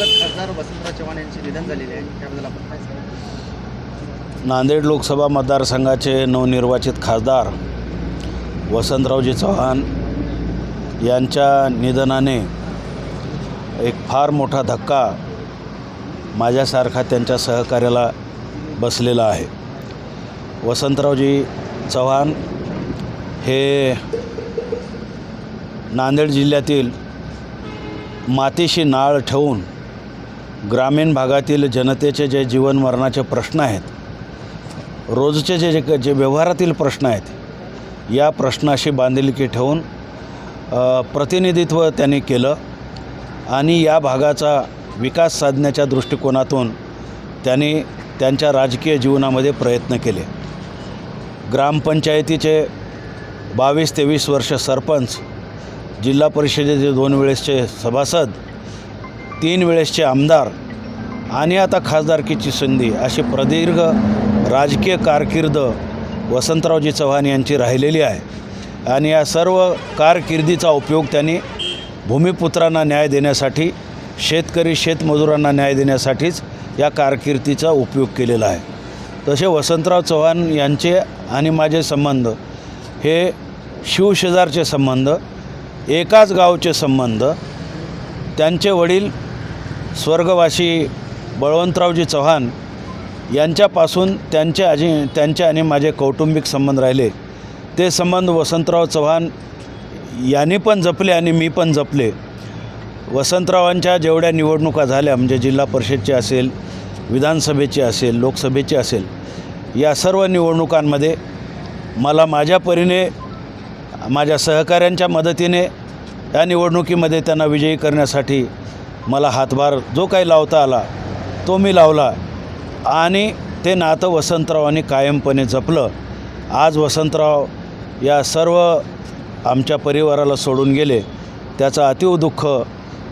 दिवसात खासदार वसंतराव चव्हाण यांचे निधन झालेले आहे, त्याबद्दल आपण काय सांगाल? नांदेड लोकसभा मतदारसंघाचे नवनिर्वाचित खासदार वसंतरावजी चव्हाण यांच्या निधनाने एक फार मोठा धक्का माझ्यासारखा त्यांच्या सहकार्याला बसलेला आहे. वसंतरावजी चव्हाण हे नांदेड जिल्ह्यातील मातीशी नाळ ठेवून ग्रामीण भागातील जनतेचे जे जीवन मरणाचे प्रश्न आहेत, रोजचे जे व्यवहारातील प्रश्न आहेत, या प्रश्नाशी बांधिलकी ठेवून प्रतिनिधित्व त्यांनी केलं आणि या भागाचा विकास साधण्याच्या दृष्टिकोनातून त्यांनी त्यांच्या राजकीय जीवनामध्ये प्रयत्न केले. ग्रामपंचायतीचे 22-23 वर्ष सरपंच, जिल्हा परिषदेचे 2 वेळेसचे सभासद, 3 वेळेसचे आमदार आणि आता खासदारकीची संधी, अशी प्रदीर्घ राजकीय कारकीर्द वसंतरावजी चव्हाण यांची राहिलेली आहे. आणि या सर्व कारकिर्दीचा उपयोग त्यांनी भूमिपुत्रांना न्याय देण्यासाठी, शेतकरी शेतमजुरांना न्याय देण्यासाठीच या कारकिर्दीचा उपयोग केलेला आहे. तसे वसंतराव चव्हाण यांचे आणि माझे संबंध हे शिवशेजारचे संबंध, एकाच गावचे संबंध. त्यांचे वडील स्वर्गवासी बळवंतरावजी चव्हाण यांच्यापासून त्यांचे आणि माझे कौटुंबिक संबंध राहिले. ते संबंध वसंतराव चव्हाण यांनी पण जपले आणि मी पण जपले. वसंतरावांच्या जेवढ्या निवडणुका झाल्या, म्हणजे जिल्हा परिषदची असेल, विधानसभेची असेल, लोकसभेची असेल, या सर्व निवडणुकांमध्ये मला माझ्या परीने, माझ्या सहकाऱ्यांच्या मदतीने या निवडणुकीमध्ये त्यांना विजयी करण्यासाठी मला हातभार जो काही लावता आला तो मी लावला आणि ते नातं वसंतरावांनी कायमपणे जपलं. आज वसंतराव या सर्व आमच्या परिवाराला सोडून गेले, त्याचं अतीव दुःख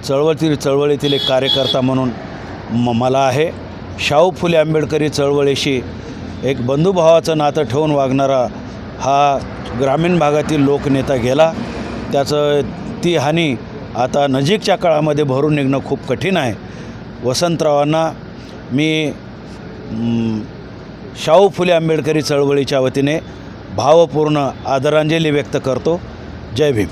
चळवळीतील एक कार्यकर्ता म्हणून मला आहे. शाहू फुले आंबेडकरी चळवळीशी एक बंधुभावाचं नातं ठेवून वागणारा हा ग्रामीण भागातील लोकनेता गेला. ती हानी आता नजीकच्या काळामध्ये भरून निघणं खूप कठीण आहे. वसंतरावांना मी शाहू फुले आंबेडकरी चळवळीच्या वतीने भावपूर्ण आदरांजली व्यक्त करतो. जय भीम.